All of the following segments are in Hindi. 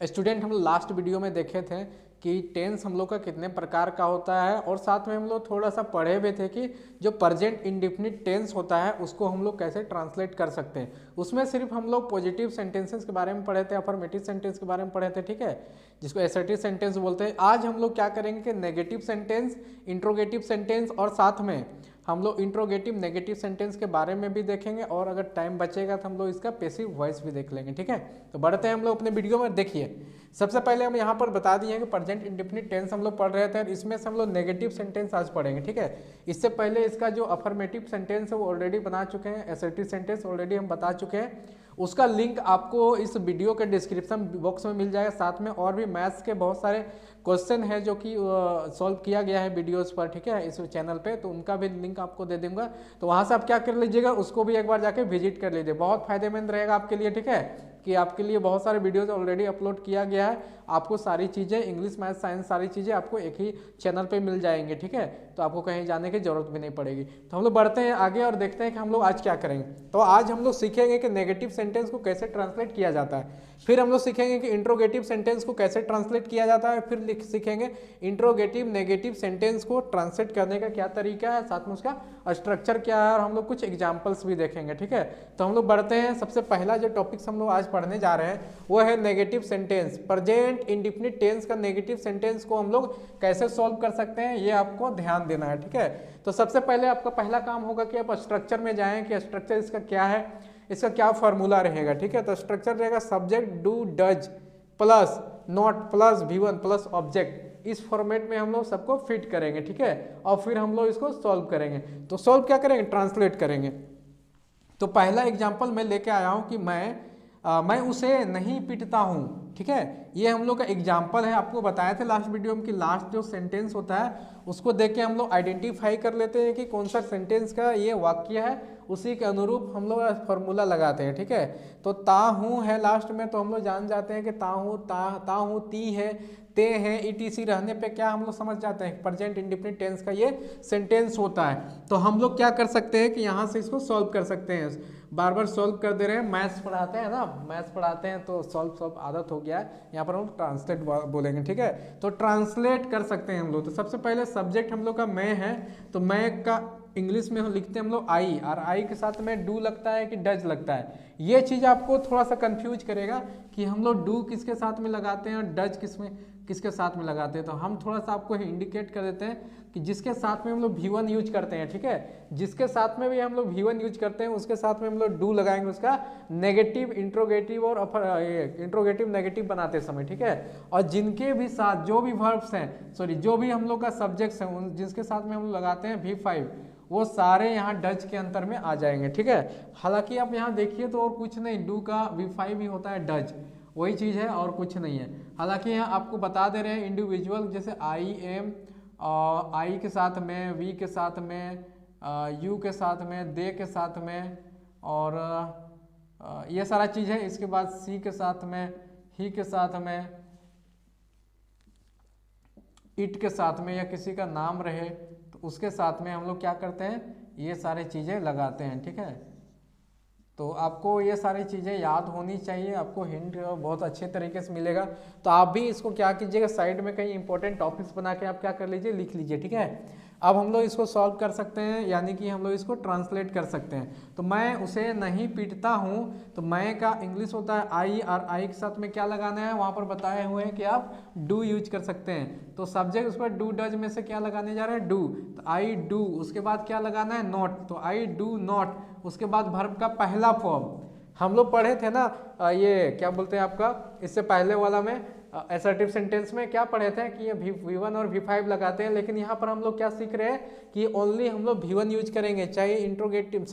स्टूडेंट, हम लास्ट वीडियो में देखे थे कि टेंस हम लोग का कितने प्रकार का होता है, और साथ में हम लोग थोड़ा सा पढ़े हुए थे कि जो प्रेजेंट इंडेफिनिट टेंस होता है उसको हम लोग कैसे ट्रांसलेट कर सकते हैं। उसमें सिर्फ हम लोग पॉजिटिव सेंटेंसेस के बारे में पढ़े थे, अफर्मेटिव सेंटेंस के बारे में पढ़े थे, ठीक है, जिसको एसर्टिव सेंटेंस बोलते हैं। आज हम लोग क्या करेंगे कि नेगेटिव सेंटेंस, इंट्रोगेटिव सेंटेंस और साथ में हम लोग इंट्रोगेटिव नेगेटिव सेंटेंस के बारे में भी देखेंगे, और अगर टाइम बचेगा तो हम लोग इसका पैसिव वॉइस भी देख लेंगे, ठीक है। तो बढ़ते हैं हम लोग अपने वीडियो में। देखिए, सबसे पहले हम यहाँ पर बता दिए कि प्रेजेंट इंडेफिनिट टेंस हम लोग पढ़ रहे थे, और इसमें से हम लोग नेगेटिव सेंटेंस आज पढ़ेंगे, ठीक है। इससे पहले इसका जो अफर्मेटिव सेंटेंस है वो ऑलरेडी बना चुके हैं, असर्टिव सेंटेंस ऑलरेडी हम बता चुके हैं। उसका लिंक आपको इस वीडियो के डिस्क्रिप्शन बॉक्स में मिल जाएगा। साथ में और भी मैथ्स के बहुत सारे क्वेश्चन है जो कि सॉल्व किया गया है वीडियोस पर, ठीक है, इस चैनल पे, तो उनका भी लिंक आपको दे दूंगा। तो वहाँ से आप क्या कर लीजिएगा, उसको भी एक बार जाके विजिट कर लीजिए, बहुत फायदेमंद रहेगा आपके लिए, ठीक है, कि आपके लिए बहुत सारे वीडियोस ऑलरेडी अपलोड किया गया है। आपको सारी चीज़ें इंग्लिश, मैथ, साइंस, सारी चीज़ें आपको एक ही चैनल पे मिल जाएंगे, ठीक है। तो आपको कहीं जाने की जरूरत भी नहीं पड़ेगी। तो हम लोग बढ़ते हैं आगे और देखते हैं कि हम लोग आज क्या करेंगे। तो आज हम लोग सीखेंगे कि नेगेटिव सेंटेंस को कैसे ट्रांसलेट किया जाता है, फिर हम लोग सीखेंगे कि इंट्रोगेटिव सेंटेंस को कैसे ट्रांसलेट किया जाता है, फिर सीखेंगे इंट्रोगेटिव नेगेटिव सेंटेंस को ट्रांसलेट करने का क्या तरीका है, साथ में उसका स्ट्रक्चर क्या है, और हम लोग कुछ एग्जाम्पल्स भी देखेंगे, ठीक है। तो हम लोग बढ़ते हैं। सबसे पहला जो टॉपिक्स हम लोग आज पढ़ने जा रहे हैं वो है negative sentence. Present indefinite tense का नेगेटिव सेंटेंस को हम लोग कैसे सॉल्व कर सकते हैं, ये आपको ध्यान देना है, ठीक है। तो सबसे पहले आपका पहला काम होगा कि आप स्ट्रक्चर में जाएं कि स्ट्रक्चर इसका क्या है, इसका क्या फॉर्मूला रहेगा, ठीक है। तो स्ट्रक्चर रहेगा subject do does plus not plus V1 plus object. इस फॉर्मेट में हम लोग सबको फिट करेंगे, ठीक है, और फिर हम लोग इसको सॉल्व करेंगे। तो सॉल्व क्या करेंगे, ट्रांसलेट करेंगे। तो पहला एग्जांपल मैं लेके आया हूं कि मैं उसे नहीं पीटता हूं, ठीक है। ये हम लोग का एग्जाम्पल है। आपको बताया था लास्ट वीडियो में कि लास्ट जो सेंटेंस होता है उसको देख के हम लोग आइडेंटिफाई कर लेते हैं कि कौन सा सेंटेंस का ये वाक्य है, उसी के अनुरूप हम लोग फॉर्मूला लगाते हैं, ठीक है। तो ता हूँ है लास्ट में, तो हम लोग जान जाते हैं कि ता हूँ ती है, ते हैं, ETC रहने पे क्या हम लोग समझ जाते हैं प्रेजेंट इंडेफिनिट टेंस का ये सेंटेंस होता है। तो हम लोग क्या कर सकते हैं कि यहाँ से इसको सॉल्व कर सकते हैं। बार बार सॉल्व कर दे रहे हैं, मैथ्स पढ़ाते हैं ना, मैथ्स पढ़ाते हैं तो सॉल्व आदत हो गया है। यहाँ पर हम ट्रांसलेट बोलेंगे, ठीक है। तो ट्रांसलेट कर सकते हैं हम लोग। तो सबसे पहले सब्जेक्ट हम लोग का मैं है, तो मैं का इंग्लिश में लिखते हैं हम लोग आई, और आई के साथ में डू लगता है कि डज लगता है। ये चीज़ आपको थोड़ा सा कंफ्यूज करेगा कि हम लोग डू किसके साथ में लगाते हैं और डज किसके साथ में लगाते हैं। तो हम थोड़ा सा आपको इंडिकेट कर देते हैं कि जिसके साथ में हम लोग V1 यूज करते हैं, ठीक है, जिसके साथ में भी हम लोग V1 यूज करते हैं उसके साथ में हम लोग डू लगाएंगे, उसका नेगेटिव इंट्रोगेटिव और इंट्रोगेटिव नेगेटिव बनाते समय, ठीक है। और जिनके भी साथ जो भी वर्ब्स हैं, सॉरी जो भी हम लोग का सब्जेक्ट्स हैं, जिसके साथ में हम लोग लगाते हैं V5, वो सारे यहाँ डज के अंतर में आ जाएंगे, ठीक है। हालांकि आप यहाँ देखिए तो और कुछ नहीं, डू का V5 ही होता है डज, वही चीज़ है और कुछ नहीं है। हालांकि यहाँ आपको बता दे रहे हैं इंडिविजुअल, जैसे आई एम, आई के साथ में, वी के साथ में, यू के साथ में, दे के साथ में, और ये सारा चीज़ है। इसके बाद सी के साथ में, ही के साथ में, इट के साथ में, या किसी का नाम रहे तो उसके साथ में हम लोग क्या करते हैं, ये सारी चीज़ें लगाते हैं, ठीक है। तो आपको ये सारी चीज़ें याद होनी चाहिए, आपको हिंट बहुत अच्छे तरीके से मिलेगा। तो आप भी इसको क्या कीजिएगा, साइड में कहीं इंपॉर्टेंट टॉपिक्स बना के आप क्या कर लीजिए, लिख लीजिए, ठीक है। अब हम लोग इसको सॉल्व कर सकते हैं, यानी कि हम लोग इसको ट्रांसलेट कर सकते हैं। तो मैं उसे नहीं पीटता हूँ, तो मैं का इंग्लिश होता है आई, और आई के साथ में क्या लगाना है, वहाँ पर बताए हुए हैं कि आप डू यूज कर सकते हैं। तो सब्जेक्ट उस पर डू डज में से क्या लगाने जा रहे हैं, डू, तो आई डू। उसके बाद क्या लगाना है, नॉट, तो आई डू नॉट। उसके बाद वर्ब का पहला फॉर्म हम लोग पढ़े थे ना, ये क्या बोलते हैं आपका, इससे पहले वाला में असर्टिव सेंटेंस में क्या पढ़े थे कि ये V1 और V5 लगाते हैं। लेकिन यहाँ पर हम लोग क्या सीख रहे हैं कि ओनली हम लोग V1 यूज करेंगे, चाहे इंट्रोगेटिव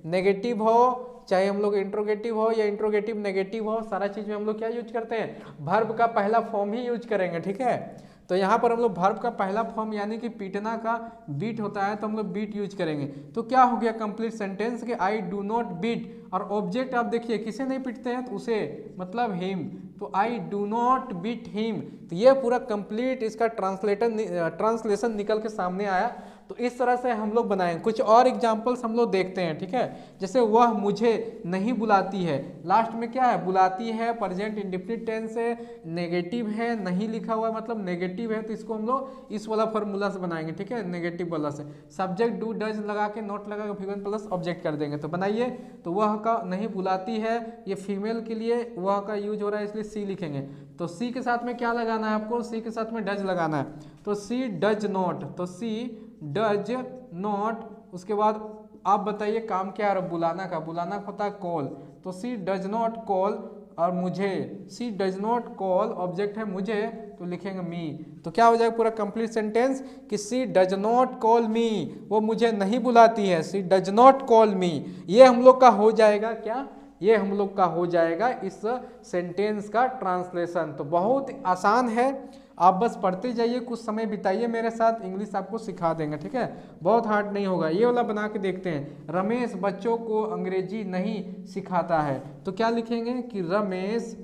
नेगेटिव हो, चाहे हम लोग इंट्रोगेटिव हो या इंट्रोगेटिव नेगेटिव हो, सारा चीज में हम लोग क्या यूज करते हैं, वर्ब का पहला फॉर्म ही यूज करेंगे, ठीक है। तो यहाँ पर हम लोग वर्ब का पहला फॉर्म यानी कि पीटना का बीट होता है, तो हम लोग बीट यूज करेंगे। तो क्या हो गया कंप्लीट सेंटेंस के आई डू नॉट बीट, और ऑब्जेक्ट आप देखिए किसे नहीं पीटते हैं, तो उसे, मतलब हिम, तो I do not beat him. तो ये पूरा कंप्लीट इसका ट्रांसलेशन निकल के सामने आया। तो तो इस तरह से हम लोग बनाएंगे। कुछ और एग्जाम्पल्स हम लोग देखते हैं, ठीक है। जैसे वह मुझे नहीं बुलाती है, लास्ट में क्या है, बुलाती है, प्रेजेंट इंडेफिनिट टेंस है, नेगेटिव है, नहीं लिखा हुआ है मतलब नेगेटिव है, तो इसको हम लोग इस वाला फॉर्मूला से बनाएंगे, ठीक है, नेगेटिव वाला से। सब्जेक्ट डू डज लगा के नोट लगा के V1 प्लस ऑब्जेक्ट कर देंगे। तो बनाइए, तो वह का नहीं बुलाती है, ये फीमेल के लिए वह का यूज हो रहा है इसलिए सी लिखेंगे। तो सी के साथ में क्या लगाना है आपको, सी के साथ में डज लगाना है, तो सी डज नॉट, तो सी डज नॉट। उसके बाद आप बताइए काम क्या है बुलाना का, बुलाना होता है कॉल, तो सी डज नॉट कॉल, और मुझे, सी डज नॉट कॉल ऑब्जेक्ट है मुझे, तो लिखेंगे मी। तो क्या हो जाएगा पूरा कंप्लीट सेंटेंस कि सी डज नॉट कॉल मी, वो मुझे नहीं बुलाती है, सी डज नॉट कॉल मी। ये हम लोग का हो जाएगा क्या, ये हम लोग का हो जाएगा इस सेंटेंस का ट्रांसलेशन। तो बहुत आसान है, आप बस पढ़ते जाइए, कुछ समय बिताइए मेरे साथ, इंग्लिश आपको सिखा देंगे, ठीक है, बहुत हार्ड नहीं होगा। ये वाला बना के देखते हैं, रमेश बच्चों को अंग्रेजी नहीं सिखाता है, तो क्या लिखेंगे कि रमेश,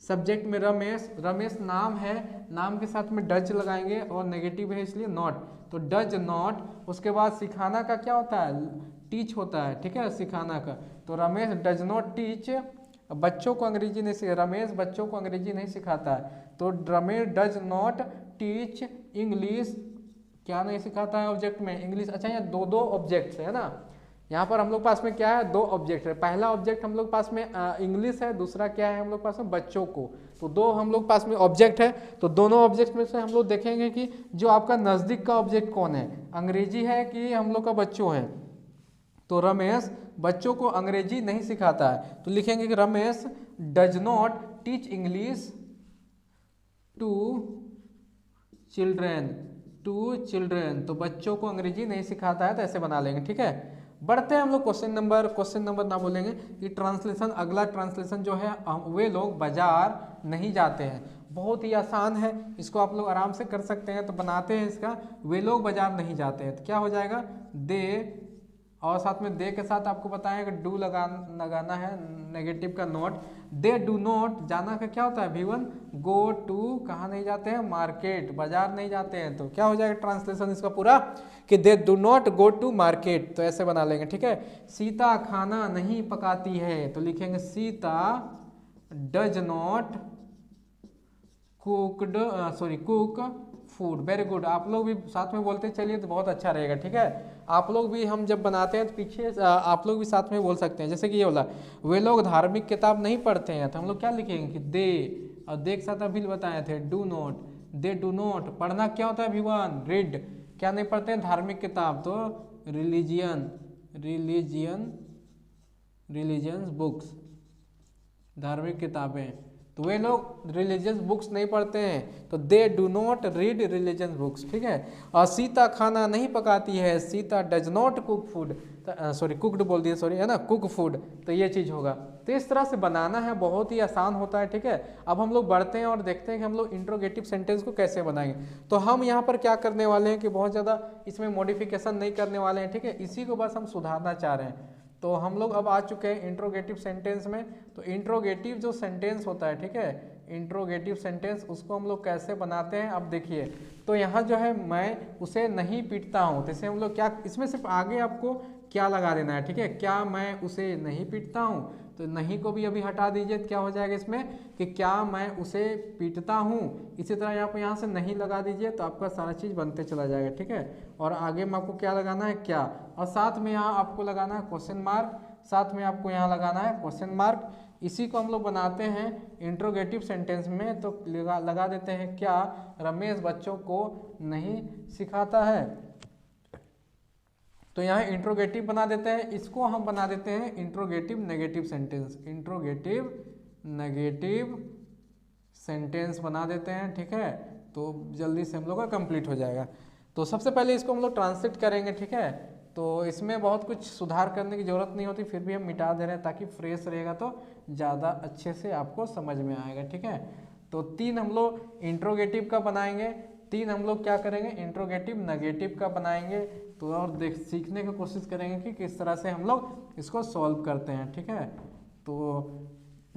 सब्जेक्ट में रमेश, रमेश नाम है, नाम के साथ में डज लगाएंगे और नेगेटिव है इसलिए नॉट, तो डज नॉट। उसके बाद सिखाना का क्या होता है, टीच होता है, ठीक है, सिखाना का, तो रमेश डज नॉट टीच बच्चों को अंग्रेजी नहीं, रमेश बच्चों को अंग्रेजी नहीं सिखाता है, तो Ramesh does not teach English, क्या नहीं सिखाता है ऑब्जेक्ट में, इंग्लिश। अच्छा यहाँ दो दो ऑब्जेक्ट्स है ना, यहाँ पर हम लोग पास में क्या है, दो ऑब्जेक्ट है, पहला ऑब्जेक्ट हम लोग पास में इंग्लिश है, दूसरा क्या है हम लोग पास में बच्चों को, तो दो हम लोग पास में ऑब्जेक्ट है। तो दोनों ऑब्जेक्ट में से हम लोग देखेंगे कि जो आपका नज़दीक का ऑब्जेक्ट कौन है, अंग्रेजी है कि हम लोग का बच्चों है। तो रमेश बच्चों को अंग्रेजी नहीं सिखाता है, तो लिखेंगे कि Ramesh does not teach English to children, to children, तो बच्चों को अंग्रेजी नहीं सिखाता है, तो ऐसे बना लेंगे, ठीक है। बढ़ते हैं हम लोग क्वेश्चन नंबर ना बोलेंगे कि ट्रांसलेशन, अगला ट्रांसलेशन जो है, वे लोग बाजार नहीं जाते हैं, बहुत ही आसान है, इसको आप लोग आराम से कर सकते हैं। तो बनाते हैं इसका, वे लोग बाजार नहीं जाते हैं, तो क्या हो जाएगा, दे, और साथ में दे के साथ आपको बताएं कि डू लगाना है, नेगेटिव का नॉट, दे डू नॉट, जाना का क्या होता है V1, गो टू, कहाँ नहीं जाते हैं, मार्केट, बाजार नहीं जाते हैं, तो क्या हो जाएगा ट्रांसलेशन इसका पूरा कि they do not go to market, तो ऐसे बना लेंगे, ठीक है। सीता खाना नहीं पकाती है, तो लिखेंगे Sita does not cook food. Very good, आप लोग भी साथ में बोलते चलिए तो बहुत अच्छा रहेगा, ठीक है। आप लोग भी, हम जब बनाते हैं तो पीछे आप लोग भी साथ में बोल सकते हैं, जैसे कि ये बोला वे लोग धार्मिक किताब नहीं पढ़ते हैं, तो हम लोग क्या लिखेंगे कि दे, और दे के साथ अभी बताए थे do not, they do not, पढ़ना क्या होता है V1, रीड, क्या नहीं पढ़ते हैं, धार्मिक किताब, तो रिलीजियंस बुक्स, धार्मिक किताबें, तो वे लोग रिलीजियस बुक्स नहीं पढ़ते हैं, तो दे do not read religious books, ठीक है। और सीता खाना नहीं पकाती है, Sita does not cook food, cooked बोल दिया, है ना, कुक फूड, तो ये चीज़ होगा। तो इस तरह से बनाना है, बहुत ही आसान होता है, ठीक है। अब हम लोग बढ़ते हैं और देखते हैं कि हम लोग इंट्रोगेटिव सेंटेंस को कैसे बनाएंगे। तो हम यहाँ पर क्या करने वाले हैं कि बहुत ज़्यादा इसमें मॉडिफिकेशन नहीं करने वाले हैं, ठीक है, इसी को बस हम सुधारना चाह रहे हैं। तो हम लोग अब आ चुके हैं इंट्रोगेटिव सेंटेंस में। तो इंट्रोगेटिव जो सेंटेंस होता है, ठीक है, इंट्रोगेटिव सेंटेंस, उसको हम लोग कैसे बनाते हैं, अब देखिए। तो यहाँ जो है, मैं उसे नहीं पीटता हूँ, तो इसे हम लोग क्या, इसमें सिर्फ आगे आपको क्या लगा देना है, ठीक है, क्या मैं उसे नहीं पीटता हूँ, तो नहीं को भी अभी हटा दीजिए, तो क्या हो जाएगा इसमें कि क्या मैं उसे पीटता हूँ। इसी तरह यहाँ से नहीं लगा दीजिए, तो आपका सारा चीज़ बनते चला जाएगा, ठीक है। और आगे में आपको क्या लगाना है, क्या, और साथ में यहाँ आपको लगाना है क्वेश्चन मार्क, साथ में आपको यहाँ लगाना है क्वेश्चन मार्क। इसी को हम लोग बनाते हैं इंट्रोगेटिव सेंटेंस में। तो लगा देते हैं क्या रमेश बच्चों को नहीं सिखाता है, तो यहाँ इंट्रोगेटिव बना देते हैं, इसको हम बना देते हैं interrogative negative sentence, interrogative negative sentence बना देते हैं, ठीक है। तो जल्दी से हम लोग का कंप्लीट हो जाएगा। तो सबसे पहले इसको हम लोग ट्रांसलेट करेंगे, ठीक है। तो इसमें बहुत कुछ सुधार करने की ज़रूरत नहीं होती, फिर भी हम मिटा दे रहे हैं ताकि फ्रेश रहेगा, तो ज़्यादा अच्छे से आपको समझ में आएगा, ठीक है। तो 3 हम लोग इंट्रोगेटिव का बनाएंगे, 3 हम लोग क्या करेंगे, इंट्रोगेटिव नेगेटिव का बनाएंगे। तो और सीखने की कोशिश करेंगे कि किस तरह से हम लोग इसको सॉल्व करते हैं, ठीक है। तो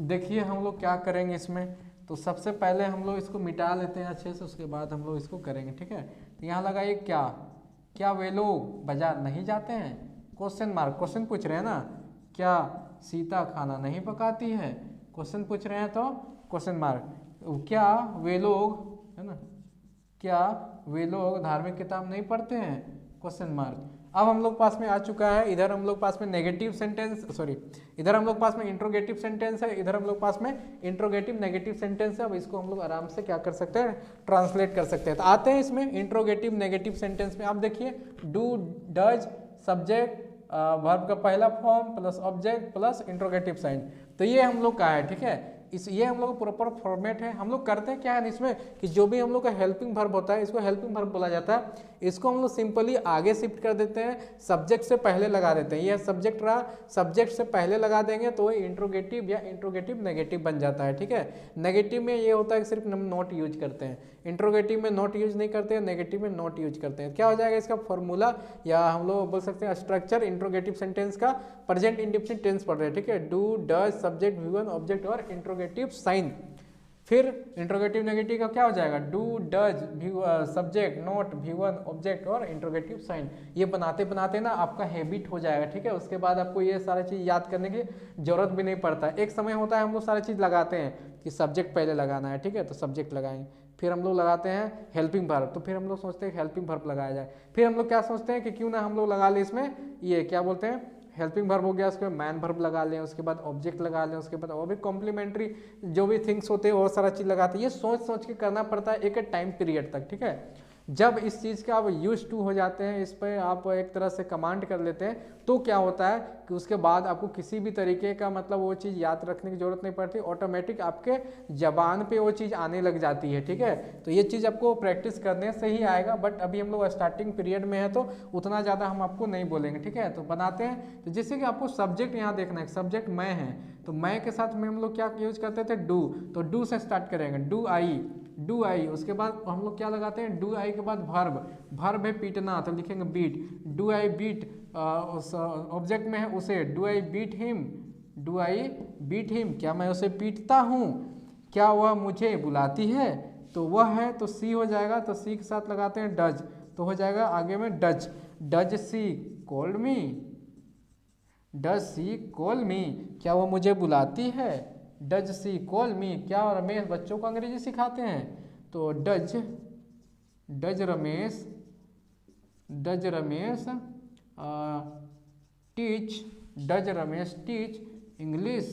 देखिए हम लोग क्या करेंगे इसमें। तो सबसे पहले हम लोग इसको मिटा लेते हैं अच्छे से, उसके बाद हम लोग इसको करेंगे, ठीक है। तो यहाँ लगाइए क्या, क्या वे लोग बाजार नहीं जाते हैं? क्वेश्चन मार्क, क्वेश्चन पूछ रहे हैं ना, क्या सीता खाना नहीं पकाती है? क्वेश्चन पूछ रहे हैं तो क्वेश्चन मार्क। क्या वे लोग, है ना, क्या वे लोग धार्मिक किताब नहीं पढ़ते हैं? Question mark. अब हम लोग पास में आ चुका है, इधर हम लोग पास में नेगेटिव सेंटेंस, सॉरी, इधर हम लोग पास में इंट्रोगेटिव सेंटेंस है, इधर हम लोग पास में इंट्रोगेटिव नेगेटिव सेंटेंस है। अब इसको हम लोग आराम से क्या कर सकते हैं, ट्रांसलेट कर सकते हैं। तो आते हैं इसमें इंट्रोगेटिव नेगेटिव सेंटेंस में। आप देखिए, डू, डज, सब्जेक्ट, वर्ब का पहला form plus object plus interrogative sign. तो ये हम लोग का है, ठीक है, ये हम लोग का प्रॉपर फॉर्मेट है। हम लोग करते हैं क्या है इसमें कि जो भी हम लोग का हेल्पिंग वर्ब होता है, इसको हेल्पिंग वर्ब बोला जाता है। इसको हम लोग सिंपली आगे शिफ्ट कर देते हैं, सब्जेक्ट से पहले लगा देते हैं। ये सब्जेक्ट रहा, सब्जेक्ट से पहले लगा देंगे तो इंट्रोगेटिव या इंट्रोगेटिव नेगेटिव बन जाता है, ठीक है। नेगेटिव में ये होता है कि सिर्फ हम नॉट यूज करते हैं, इंट्रोगेटिव में नॉट यूज नहीं करते हैं, नेगेटिव में नॉट यूज करते हैं। क्या हो जाएगा इसका फॉर्मूला, या हम लोग बोल सकते हैं स्ट्रक्चर इंट्रोगेटिव सेंटेंस का। प्रेजेंट इंडेफिनिट टेंस पढ़ रहे हैं, ठीक है, do, does, subject, V1 object और इंट्रोगेटिव साइन। फिर इंट्रोगेटिव नेगेटिव का क्या हो जाएगा, do, does, subject, not, V1 object और इंट्रोगेटिव साइन। ये बनाते बनाते ना आपका हैबिट हो जाएगा, ठीक है। उसके बाद आपको ये सारी चीज़ याद करने की जरूरत भी नहीं पड़ता। एक समय होता है हम लोग सारी चीज़ लगाते हैं कि सब्जेक्ट पहले लगाना है, ठीक है, तो सब्जेक्ट लगाएंगे, फिर हम लोग लगाते हैं हेल्पिंग वर्ब, तो फिर हम लोग सोचते हैं हेल्पिंग वर्ब लगाया जाए। फिर हम लोग क्या सोचते हैं कि क्यों ना हम लोग लगा लें इसमें, ये क्या बोलते हैं, हेल्पिंग वर्ब हो गया, उसके बाद मैन वर्ब लगा लें, उसके बाद ऑब्जेक्ट लगा लें, उसके बाद और भी कॉम्प्लीमेंट्री जो भी थिंग्स होते हैं और सारा चीज़ लगाते हैं। ये सोच सोच के करना पड़ता है एक टाइम पीरियड तक, ठीक है। जब इस चीज़ का आप यूज टू हो जाते हैं, इस पर आप एक तरह से कमांड कर लेते हैं, तो क्या होता है कि उसके बाद आपको किसी भी तरीके का मतलब वो चीज़ याद रखने की जरूरत नहीं पड़ती, ऑटोमेटिक आपके जबान पे वो चीज़ आने लग जाती है, ठीक है। तो ये चीज़ आपको प्रैक्टिस करने से ही आएगा, बट अभी हम लोग स्टार्टिंग पीरियड में है तो उतना ज़्यादा हम आपको नहीं बोलेंगे, ठीक है। तो बनाते हैं, तो जैसे कि आपको सब्जेक्ट यहाँ देखना है, सब्जेक्ट मैं है, तो मैं के साथ में हम लोग क्या यूज करते थे, डू, तो डू से स्टार्ट करेंगे, डू आई, डू आई। उसके बाद हम लोग क्या लगाते हैं, डू आई के बाद वर्ब, वर्ब है पीटना, तो लिखेंगे beat, do I beat, object में है उसे, do I beat him, do I beat him, क्या मैं उसे पीटता हूँ? क्या वह मुझे बुलाती है? तो वह है तो सी हो जाएगा, तो सी के साथ लगाते हैं डज, तो हो जाएगा आगे में does, does she called me, does she call me, क्या वो मुझे बुलाती है? Does she call me. क्या रमेश बच्चों को अंग्रेजी सिखाते हैं? तो does, does Ramesh, does Ramesh teach, does Ramesh teach English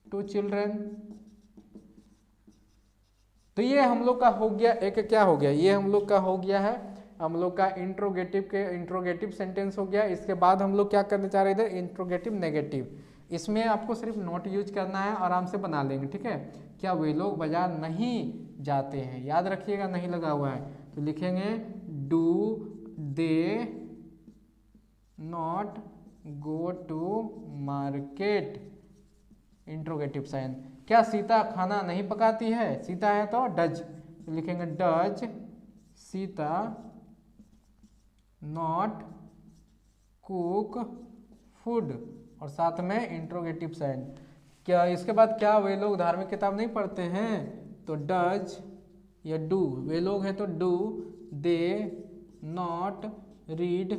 to children. तो ये हम लोग का हो गया एक, क्या हो गया, ये हम लोग का हो गया है हम लोग का इंट्रोगेटिव के इंट्रोगेटिव सेंटेंस हो गया। इसके बाद हम लोग क्या करने चाह रहे थे, इंट्रोगेटिव नेगेटिव। इसमें आपको सिर्फ नोट यूज करना है, आराम से बना लेंगे, ठीक है। क्या वे लोग बाजार नहीं जाते हैं, याद रखिएगा, नहीं लगा हुआ है, तो लिखेंगे do they not go to market, interrogative sign. क्या सीता खाना नहीं पकाती है? सीता है तो डज, तो लिखेंगे does Sita not cook food, और साथ में इंट्रोगेटिव साइन। क्या इसके बाद क्या वे लोग धार्मिक किताब नहीं पढ़ते हैं? तो डज या डू, वे लोग हैं तो do they not read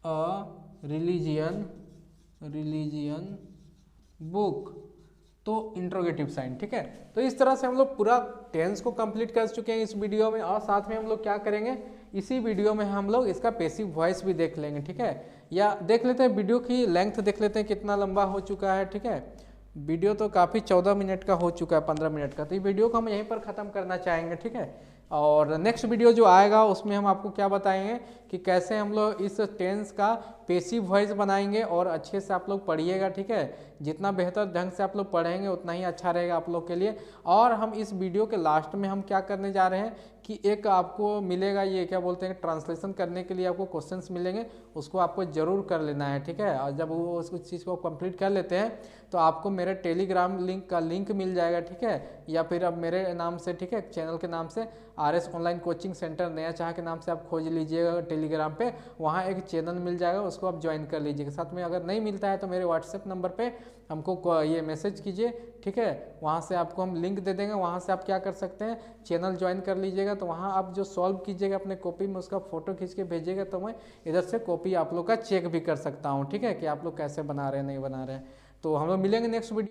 a religion book, तो इंट्रोगेटिव साइन, ठीक है। तो इस तरह से हम लोग पूरा टेंस को कंप्लीट कर चुके हैं इस वीडियो में, और साथ में हम लोग क्या करेंगे, इसी वीडियो में हम लोग इसका पैसिव वॉइस भी देख लेंगे, ठीक है। या देख लेते हैं वीडियो की लेंथ, देख लेते हैं कितना लंबा हो चुका है, ठीक है। वीडियो तो काफ़ी 14 मिनट का हो चुका है, 15 मिनट का, तो ये वीडियो को हम यहीं पर ख़त्म करना चाहेंगे, ठीक है। और नेक्स्ट वीडियो जो आएगा उसमें हम आपको क्या बताएंगे कि कैसे हम लोग इस टेंस का पैसिव वॉइस बनाएंगे, और अच्छे से आप लोग पढ़िएगा, ठीक है। जितना बेहतर ढंग से आप लोग पढ़ेंगे उतना ही अच्छा रहेगा आप लोग के लिए। और हम इस वीडियो के लास्ट में हम क्या करने जा रहे हैं कि एक आपको मिलेगा, ये क्या बोलते हैं, ट्रांसलेशन करने के लिए आपको क्वेश्चंस मिलेंगे, उसको आपको ज़रूर कर लेना है, ठीक है। और जब वो उस चीज़ को कंप्लीट कर लेते हैं तो आपको मेरे टेलीग्राम लिंक का लिंक मिल जाएगा, ठीक है, या फिर अब मेरे नाम से, ठीक है, चैनल के नाम से RS ऑनलाइन कोचिंग सेंटर नया चाह के नाम से आप खोज लीजिएगा टेलीग्राम पे, वहाँ एक चैनल मिल जाएगा, उसको आप ज्वाइन कर लीजिएगा। साथ में अगर नहीं मिलता है तो मेरे व्हाट्सएप नंबर पे हमको ये मैसेज कीजिए, ठीक है, वहाँ से आपको हम लिंक दे देंगे, वहाँ से आप क्या कर सकते हैं, चैनल ज्वाइन कर लीजिएगा। तो वहाँ आप जो सॉल्व कीजिएगा अपने कॉपी में, उसका फोटो खींच के भेजिएगा, तो मैं इधर से कॉपी आप लोग का चेक भी कर सकता हूँ, ठीक है, कि आप लोग कैसे बना रहे हैं नहीं बना रहे हैं। तो हम लोग मिलेंगे नेक्स्ट वीडियो।